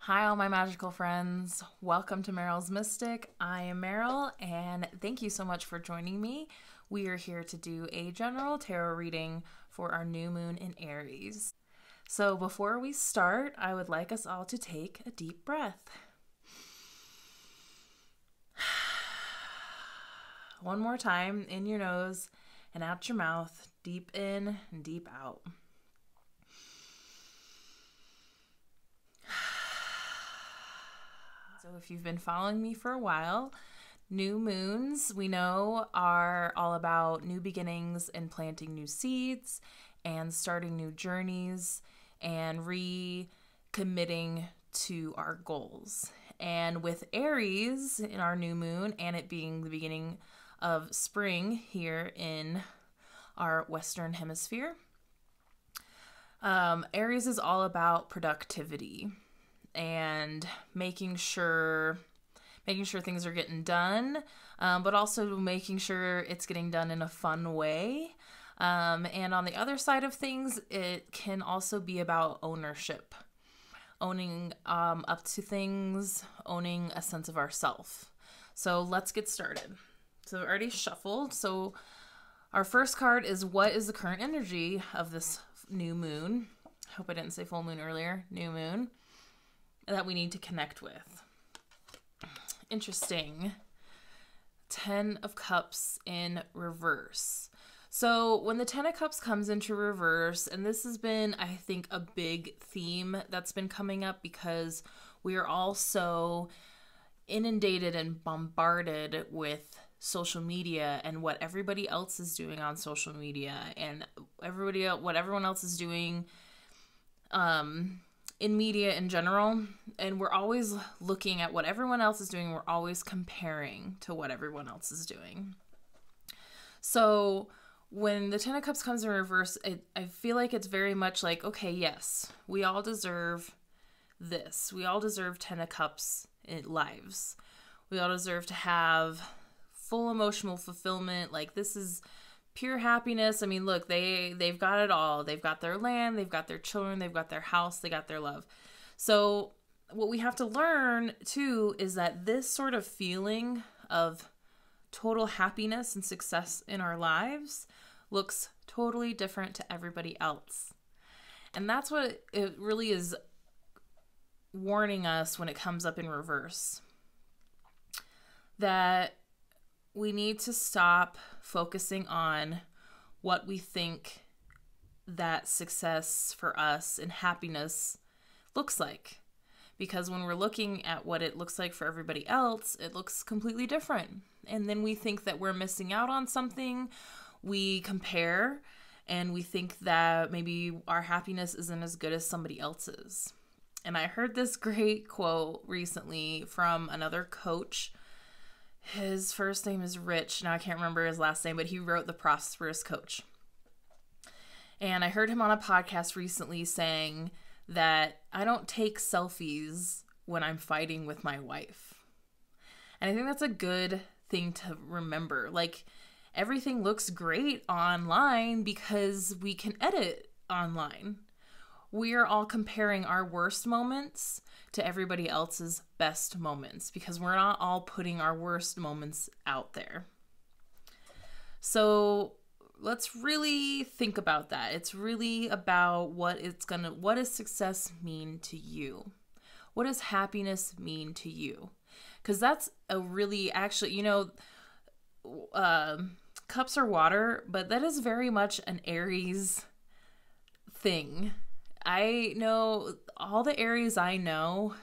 Hi, all my magical friends. Welcome to Meryl's Mystic. I am Meryl, and thank you so much for joining me. We are here to do a general tarot reading for our new moon in Aries. So before we start, I would like us all to take a deep breath. One more time, in your nose and out your mouth. Deep in and deep out. So if you've been following me for a while, new moons, we know, are all about new beginnings and planting new seeds and starting new journeys and recommitting to our goals. And with Aries in our new moon and it being the beginning of spring here in our Western Hemisphere, Aries is all about productivity and making sure things are getting done, but also making sure it's getting done in a fun way. And on the other side of things, it can also be about ownership, owning up to things, owning a sense of ourself. So let's get started. So I've already shuffled. So our first card is, what is the current energy of this new moon? I hope I didn't say full moon earlier. New moon that we need to connect with. Interesting. 10 of Cups in reverse. So when the 10 of Cups comes into reverse, and this has been, I think, a big theme that's been coming up because we are all so inundated and bombarded with social media and what everybody else is doing on social media and what everyone else is doing in media in general. And we're always looking at what everyone else is doing. We're always comparing to what everyone else is doing. So when the 10 of Cups comes in reverse, I feel like it's very much like, okay, yes, we all deserve this. We all deserve 10 of Cups in lives. We all deserve to have full emotional fulfillment. Like, this is pure happiness. I mean, look, they've got it all. They've got their land, they've got their children, they've got their house, they got their love. So what we have to learn too is that this sort of feeling of total happiness and success in our lives looks totally different to everybody else. And that's what it really is warning us when it comes up in reverse. That we need to stop focusing on what we think that success for us and happiness looks like. Because when we're looking at what it looks like for everybody else, it looks completely different. And then we think that we're missing out on something. We compare and we think that maybe our happiness isn't as good as somebody else's. And I heard this great quote recently from another coach. His first name is Rich. Now I can't remember his last name, but he wrote The Prosperous Coach. And I heard him on a podcast recently saying that I don't take selfies when I'm fighting with my wife. And I think that's a good thing to remember. Like, everything looks great online because we can edit online. We are all comparing our worst moments to everybody else's best moments because we're not all putting our worst moments out there. So let's really think about that. It's really about what does success mean to you? What does happiness mean to you? Because that's a really, actually, cups are water, but that is very much an Aries thing. I know all the Aries I know,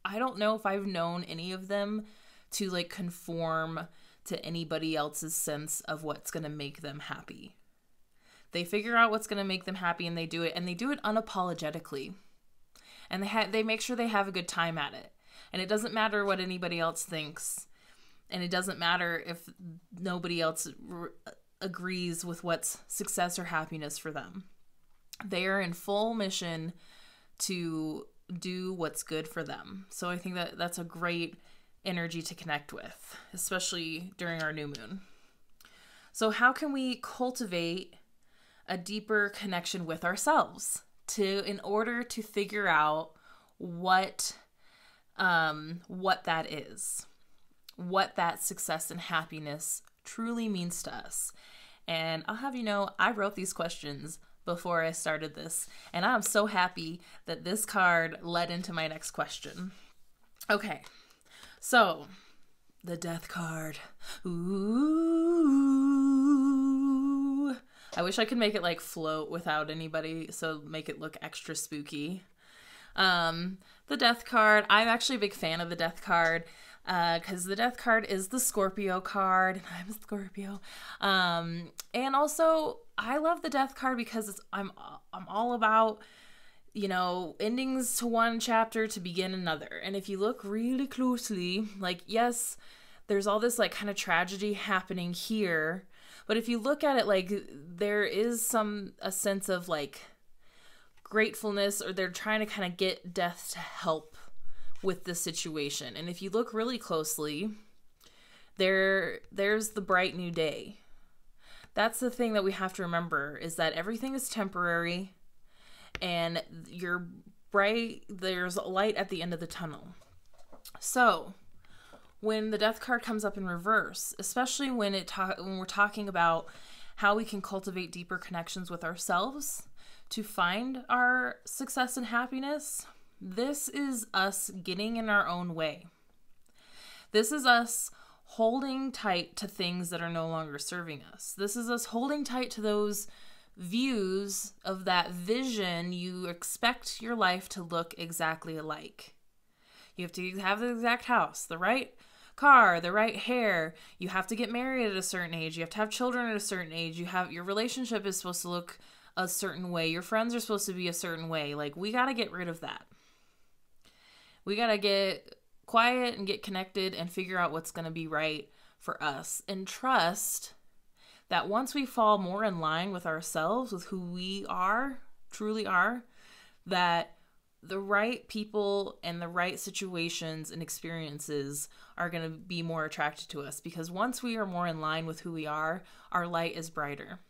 I don't know if I've known any of them to like conform to anybody else's sense of what's going to make them happy. They figure out what's going to make them happy and they do it unapologetically. And they make sure they have a good time at it. And it doesn't matter what anybody else thinks. And it doesn't matter if nobody else agrees with what's success or happiness for them. They are in full mission to do what's good for them. So I think that that's a great energy to connect with, especially during our new moon. So how can we cultivate a deeper connection with ourselves in order to figure out what that is, what that success and happiness truly means to us. And I'll have you know, I wrote these questions before I started this, and I'm so happy that this card led into my next question. Okay, so the Death card. Ooh. I wish I could make it like float without anybody, so make it look extra spooky. The Death card, I'm actually a big fan of the Death card, because the Death card is the Scorpio card, and I'm a Scorpio. And also, I love the Death card because I'm all about, you know, endings to one chapter to begin another. And if you look really closely, like, yes, there's all this like kind of tragedy happening here, but if you look at it, like, there is a sense of like gratefulness, or they're trying to kind of get Death to help with the situation. And if you look really closely, there's the bright new day. That's the thing that we have to remember, is that everything is temporary, and there's a light at the end of the tunnel. So when the Death card comes up in reverse, especially when we're talking about how we can cultivate deeper connections with ourselves to find our success and happiness, this is us getting in our own way. This is us holding tight to things that are no longer serving us. This is us holding tight to those views of that vision you expect your life to look exactly alike. You have to have the exact house, the right car, the right hair. You have to get married at a certain age. You have to have children at a certain age. Your relationship is supposed to look a certain way. Your friends are supposed to be a certain way. Like, we got to get rid of that. We got to get quiet and get connected and figure out what's going to be right for us, and trust that once we fall more in line with ourselves, with who we are, truly are, that the right people and the right situations and experiences are going to be more attracted to us, because once we are more in line with who we are, our light is brighter.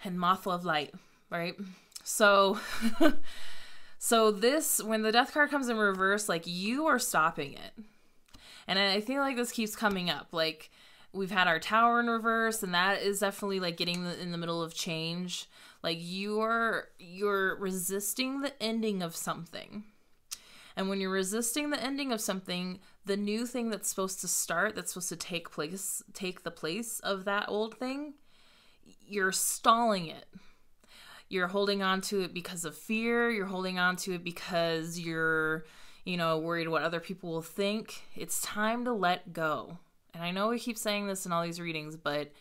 And moth love light, right? So this, when the Death card comes in reverse, like, you are stopping it. And I feel like this keeps coming up. Like, we've had our Tower in reverse, and that is definitely like getting in the middle of change. Like, you're resisting the ending of something. And when you're resisting the ending of something, the new thing that's supposed to start, that's supposed to take the place of that old thing, you're stalling it. You're holding on to it because of fear. You're holding on to it because you're, worried what other people will think. It's time to let go. And I know we keep saying this in all these readings, but,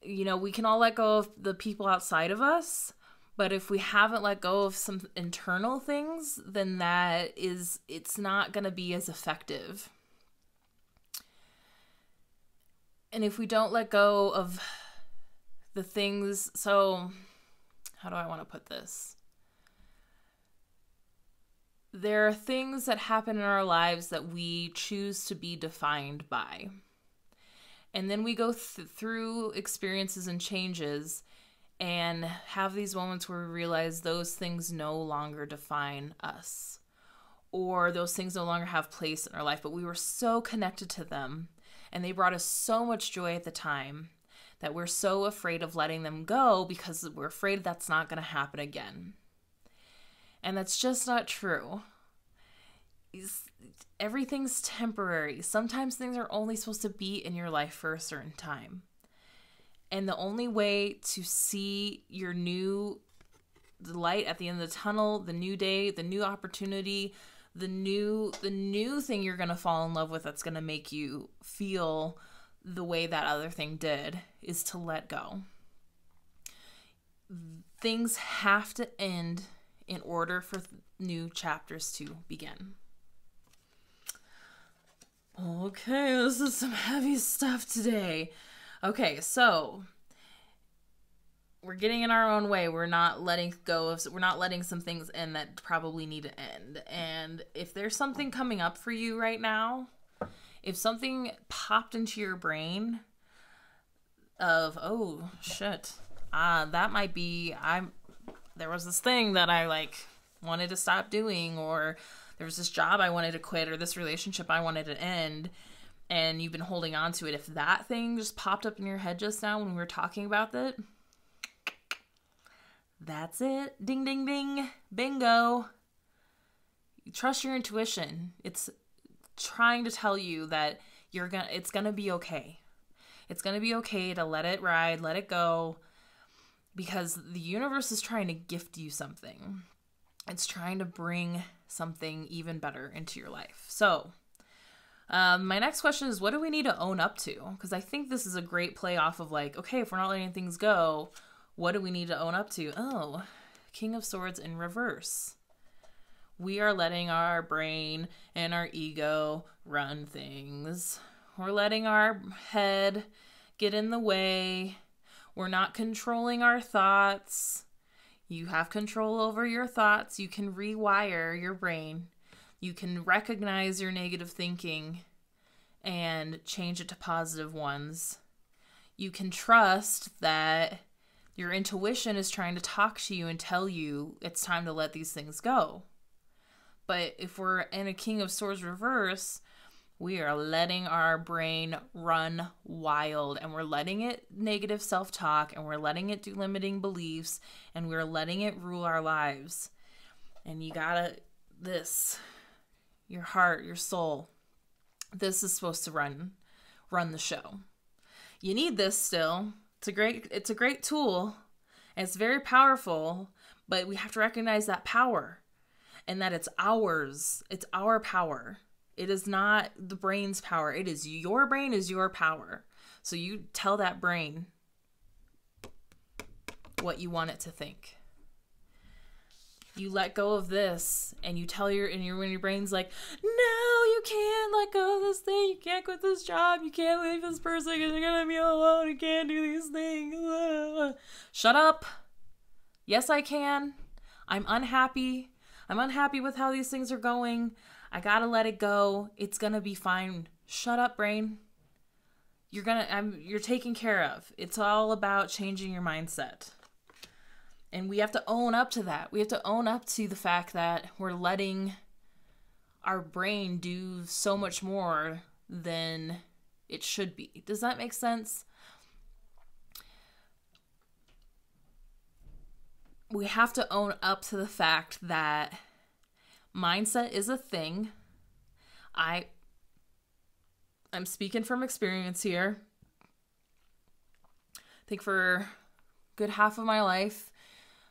we can all let go of the people outside of us. But if we haven't let go of some internal things, then it's not going to be as effective. And if we don't let go of the things, so how do I want to put this? There are things that happen in our lives that we choose to be defined by. And then we go through experiences and changes and have these moments where we realize those things no longer define us, or those things no longer have place in our life, but we were so connected to them and they brought us so much joy at the time that we're so afraid of letting them go because we're afraid that's not going to happen again. And that's just not true. Everything's temporary. Sometimes things are only supposed to be in your life for a certain time. And the only way to see the light at the end of the tunnel, the new day, the new opportunity, the new thing you're going to fall in love with that's going to make you feel the way that other thing did, is to let go. Things have to end in order for new chapters to begin. Okay, this is some heavy stuff today. Okay, so we're getting in our own way. We're not letting some things in that probably need to end. And if there's something coming up for you right now, if something popped into your brain of, oh shit, that might be, there was this thing that I wanted to stop doing, or there was this job I wanted to quit, or this relationship I wanted to end, and you've been holding on to it. If that thing just popped up in your head just now when we were talking about it, that's it. Ding, ding, ding. Bingo. Trust your intuition. It's trying to tell you that it's going to be okay. It's going to be okay to let it ride, let it go, because the universe is trying to gift you something. It's trying to bring something even better into your life. So, my next question is, what do we need to own up to? Because I think this is a great play off of like, okay, if we're not letting things go, what do we need to own up to? Oh, King of Swords in reverse. We are letting our brain and our ego run things. We're letting our head get in the way. We're not controlling our thoughts. You have control over your thoughts. You can rewire your brain. You can recognize your negative thinking and change it to positive ones. You can trust that your intuition is trying to talk to you and tell you it's time to let these things go. But if we're in a King of Swords reverse, we are letting our brain run wild, and we're letting it negative self-talk, and we're letting it do limiting beliefs, and we're letting it rule our lives. And you gotta, your heart, your soul, this is supposed to run the show. You need this still. It's a great tool, and it's very powerful, but we have to recognize that power, and that it's ours. It's our power. It is not the brain's power. It is your brain is your power. So you tell that brain what you want it to think. You let go of this, and you tell when your brain's like, no, you can't let go of this thing. You can't quit this job. You can't leave this person because you're going to be alone. You can't do these things. Shut up. Yes, I can. I'm unhappy. I'm unhappy with how these things are going. I gotta let it go. It's gonna be fine. Shut up, brain. You're taken care of. It's all about changing your mindset. And we have to own up to that. We have to own up to the fact that we're letting our brain do so much more than it should be. Does that make sense? We have to own up to the fact that mindset is a thing. I'm speaking from experience here. I think for a good half of my life,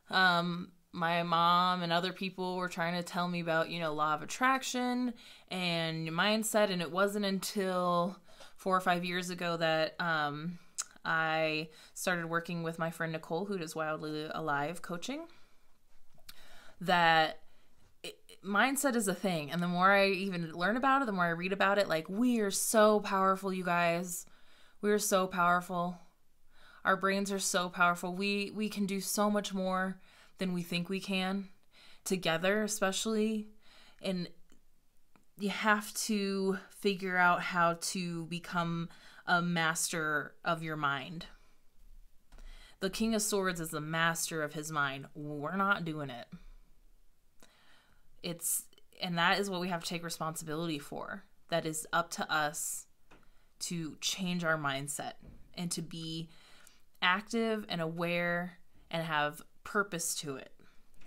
my mom and other people were trying to tell me about, law of attraction and mindset. And it wasn't until 4 or 5 years ago that I started working with my friend Nicole, who does Wildly Alive coaching, that mindset is a thing. And the more I even learn about it, the more I read about it, like, we are so powerful, you guys. We are so powerful. Our brains are so powerful. We can do so much more than we think we can, together especially. And you have to figure out how to become a master of your mind. The King of Swords is the master of his mind. We're not doing it. And that is what we have to take responsibility for. That is up to us to change our mindset and to be active and aware and have purpose to it,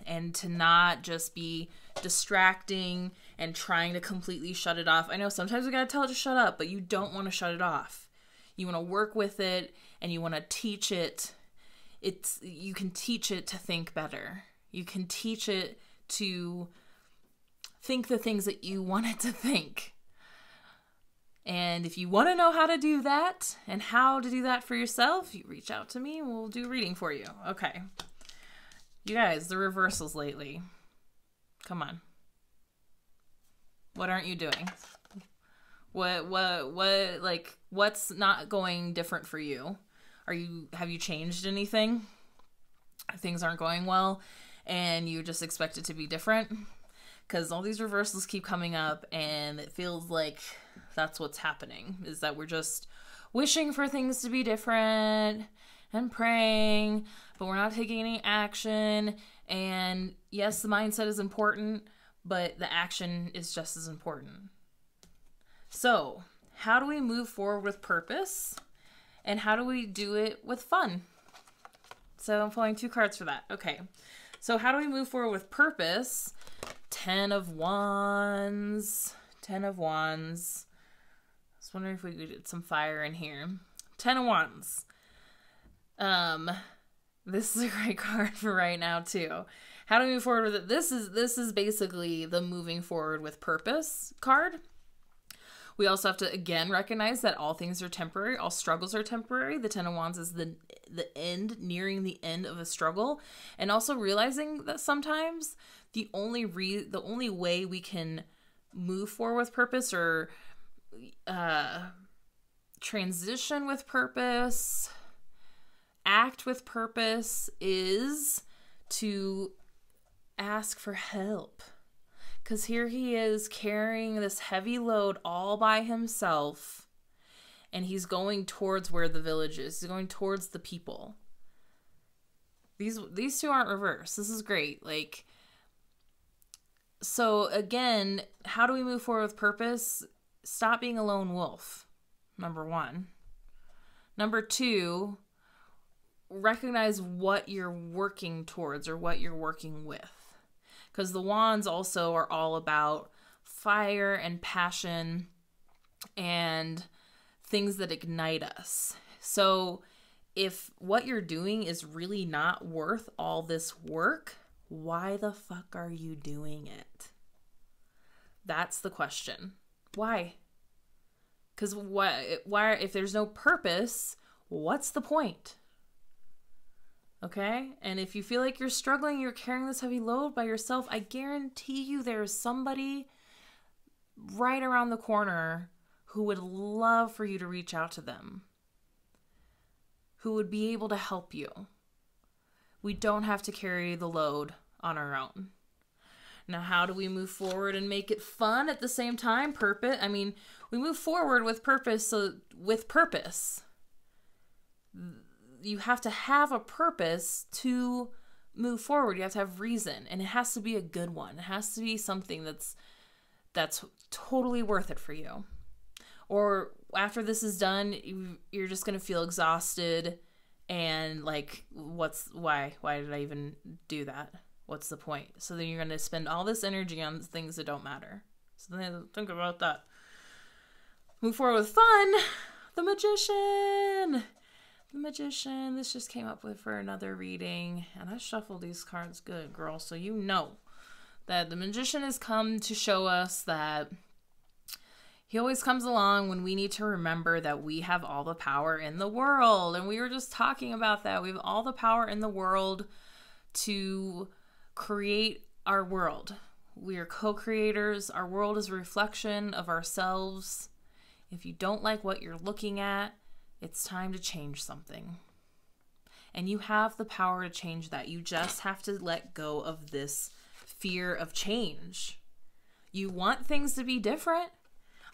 and to not just be distracting and trying to completely shut it off. I know sometimes we gotta tell it to shut up, but you don't want to shut it off. You want to work with it, and you want to teach it. You can teach it to think better. You can teach it to think the things that you want it to think. And if you want to know how to do that and how to do that for yourself, you reach out to me and we'll do a reading for you. Okay. You guys, the reversals lately. Come on. What aren't you doing? What's not going different for you? Have you changed anything? Things aren't going well and you just expect it to be different? Because all these reversals keep coming up, and it feels like that's what's happening, is that we're just wishing for things to be different, and praying, but we're not taking any action. And yes, the mindset is important, but the action is just as important. So, how do we move forward with purpose? And how do we do it with fun? So I'm pulling 2 cards for that. Okay. So how do we move forward with purpose? 10 of Wands. 10 of Wands. I was wondering if we could get some fire in here. 10 of Wands. This is a great card for right now too. How do we move forward with it? This is basically the moving forward with purpose card. We also have to, again, recognize that all things are temporary. All struggles are temporary. The 10 of Wands is the end, nearing the end of a struggle. And also realizing that sometimes the only way we can move forward with purpose or transition with purpose, act with purpose is to ask for help. Because here he is carrying this heavy load all by himself. And he's going towards where the village is. He's going towards the people. These two aren't reversed. This is great. Like, so again, how do we move forward with purpose? Stop being a lone wolf. Number 1. Number 2, recognize what you're working towards or what you're working with. Because the wands also are all about fire and passion and things that ignite us. So if what you're doing is really not worth all this work, why the fuck are you doing it? That's the question. Why? Because why, if there's no purpose, what's the point? Okay? And if you feel like you're struggling, you're carrying this heavy load by yourself, I guarantee you there's somebody right around the corner who would love for you to reach out to them, who would be able to help you. We don't have to carry the load on our own. Now, how do we move forward and make it fun at the same time? Purpose. I mean, we move forward with purpose. So with purpose, you have to have a purpose to move forward. You have to have reason, and it has to be a good one. It has to be something that's totally worth it for you. Or after this is done, you're just going to feel exhausted and like, why did I even do that? What's the point? So then you're going to spend all this energy on things that don't matter. So then think about that. Move forward with fun. The Magician. The Magician. This just came up with for another reading. And I shuffled these cards good, girl. So you know that the Magician has come to show us that he always comes along when we need to remember that we have all the power in the world. And we were just talking about that. We have all the power in the world to create our world. We are co-creators. Our world is a reflection of ourselves. If you don't like what you're looking at, it's time to change something. And you have the power to change that. You just have to let go of this fear of change. You want things to be different.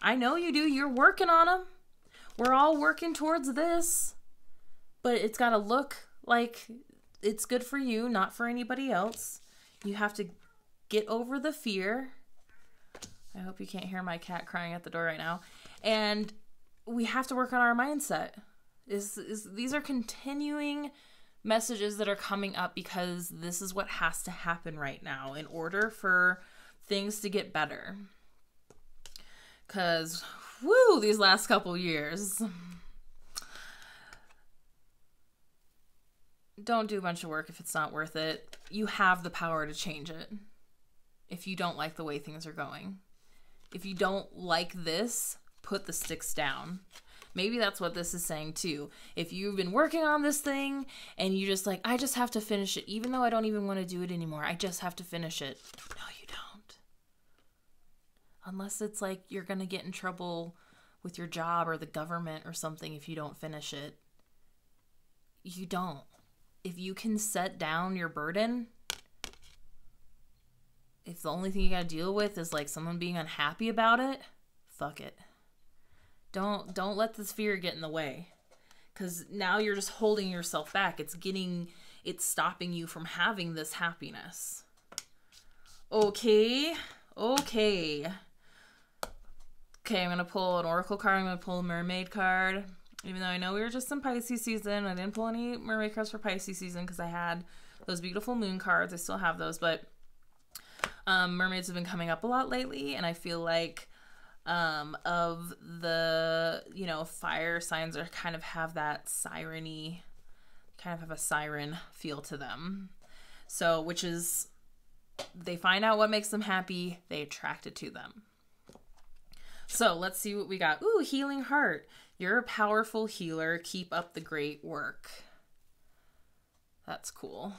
I know you do. You're working on them. We're all working towards this. But it's got to look like it's good for you, not for anybody else. You have to get over the fear. I hope you can't hear my cat crying at the door right now. And we have to work on our mindset. These are continuing messages that are coming up because this is what has to happen right now in order for things to get better. Because, woo, these last couple years. Don't do a bunch of work if it's not worth it. You have the power to change it if you don't like the way things are going. If you don't like this, put the sticks down. Maybe that's what this is saying too. If you've been working on this thing and you just like, I just have to finish it, even though I don't even want to do it anymore. I just have to finish it. No, you don't. Unless it's like you're going to get in trouble with your job or the government or something if you don't finish it. You don't. If you can set down your burden, if the only thing you got to deal with is like someone being unhappy about it, fuck it. Don't let this fear get in the way. because now you're just holding yourself back. It's stopping you from having this happiness. Okay. Okay, I'm going to pull an oracle card. I'm going to pull a mermaid card. Even though I know we were just in Pisces season, I didn't pull any mermaid cards for Pisces season because I had those beautiful moon cards. I still have those, but mermaids have been coming up a lot lately, and I feel like of the, fire signs are kind of have that siren-y, kind of have a siren feel to them. So, which is, they find out what makes them happy, they attract it to them. So let's see what we got. Ooh, healing heart. You're a powerful healer. Keep up the great work. That's cool.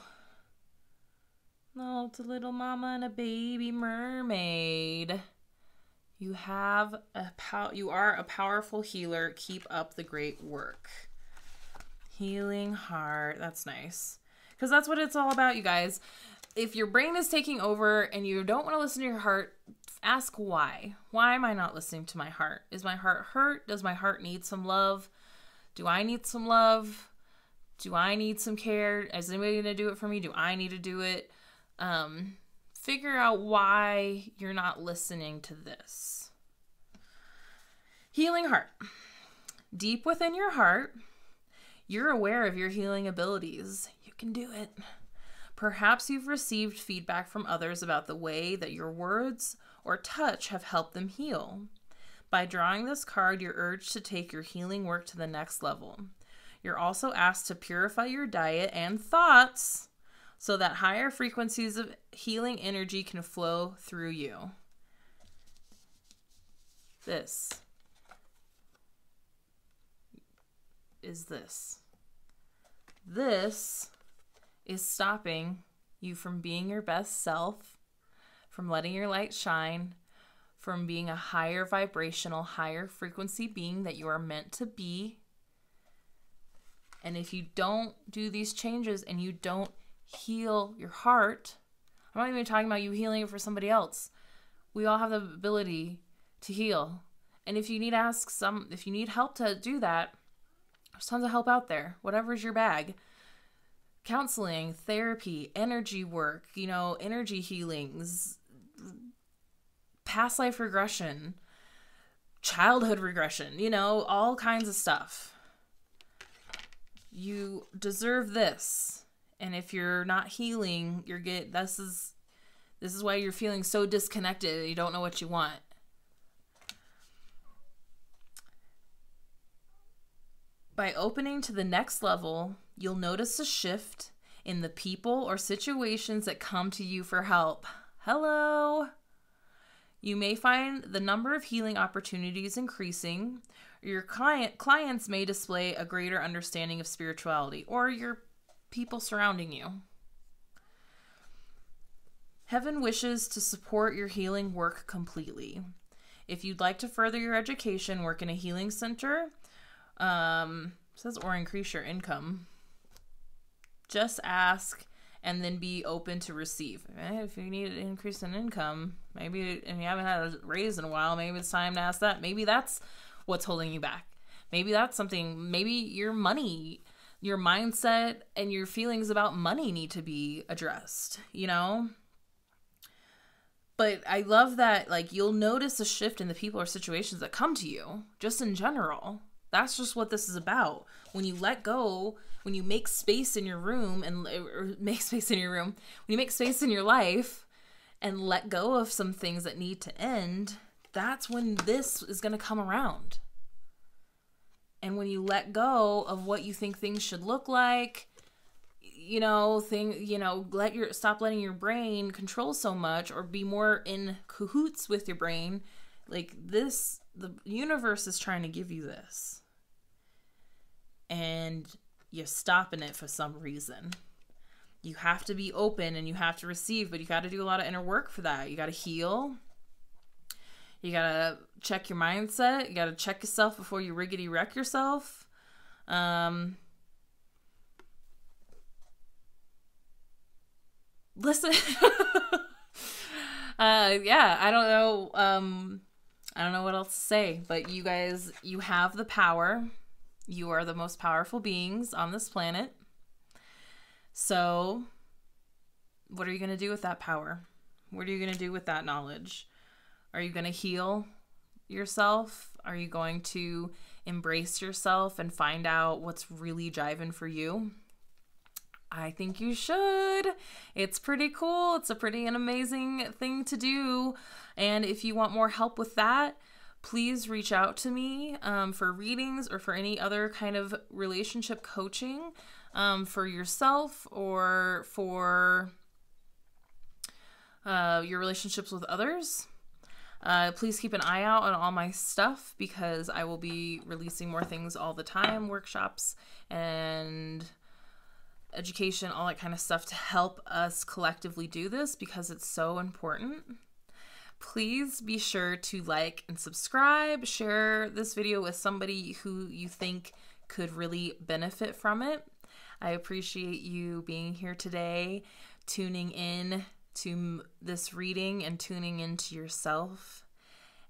Oh, it's a little mama and a baby mermaid. You are a powerful healer. Keep up the great work. Healing heart. That's nice. Because that's what it's all about, you guys. If your brain is taking over and you don't want to listen to your heart, ask why. Why am I not listening to my heart? Is my heart hurt? Does my heart need some love? Do I need some love? Do I need some care? Is anybody going to do it for me? Do I need to do it? Figure out why you're not listening to this. Healing heart. Deep within your heart, you're aware of your healing abilities. You can do it. Perhaps you've received feedback from others about the way that your words or touch have helped them heal. By drawing this card, you're urged to take your healing work to the next level. You're also asked to purify your diet and thoughts so that higher frequencies of healing energy can flow through you. This is this. This is stopping you from being your best self, from letting your light shine, from being a higher vibrational, higher frequency being that you are meant to be. And if you don't do these changes and you don't heal your heart, I'm not even talking about you healing it for somebody else. We all have the ability to heal. And if you need if you need help to do that, there's tons of help out there. Whatever's your bag. Counseling, therapy, energy work, energy healings, past life regression, childhood regression, all kinds of stuff. You deserve this. And if you're not healing, this is why you're feeling so disconnected. You don't know what you want. By opening to the next level, you'll notice a shift in the people or situations that come to you for help. Hello! You may find the number of healing opportunities increasing. Or your clients may display a greater understanding of spirituality, or your people surrounding you. Heaven wishes to support your healing work completely. If you'd like to further your education, work in a healing center, says or increase your income, just ask and then be open to receive. If you need an increase in income, maybe, and you haven't had a raise in a while, maybe it's time to ask that. Maybe that's what's holding you back. Maybe that's something, maybe your money, your mindset and your feelings about money need to be addressed, But I love that, you'll notice a shift in the people or situations that come to you, just in general. That's just what this is about. When you let go, when you make space in your room when you make space in your life and let go of some things that need to end, that's when this is going to come around. And when you let go of what you think things should look like, stop letting your brain control so much or be more in cahoots with your brain. The universe is trying to give you this. And you're stopping it for some reason. You have to be open and you have to receive, but you got to do a lot of inner work for that. You got to heal. You got to check your mindset. You got to check yourself before you riggedy wreck yourself. Listen. I don't know. I don't know what else to say, but you guys, you have the power. You are the most powerful beings on this planet. So what are you going to do with that power? What are you going to do with that knowledge? Are you going to heal yourself? Are you going to embrace yourself and find out what's really jiving for you? I think you should. It's pretty cool. It's a pretty an amazing thing to do. And if you want more help with that, please reach out to me for readings or for any other kind of relationship coaching for yourself or for your relationships with others. Please keep an eye out on all my stuff because I will be releasing more things all the time, workshops and education, all that kind of stuff to help us collectively do this because it's so important. Please be sure to like and subscribe, share this video with somebody who you think could really benefit from it. I appreciate you being here today, tuning in to this reading and tuning into yourself.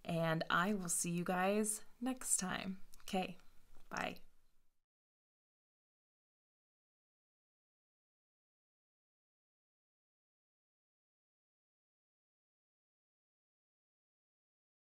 And I will see you guys next time. Okay, bye.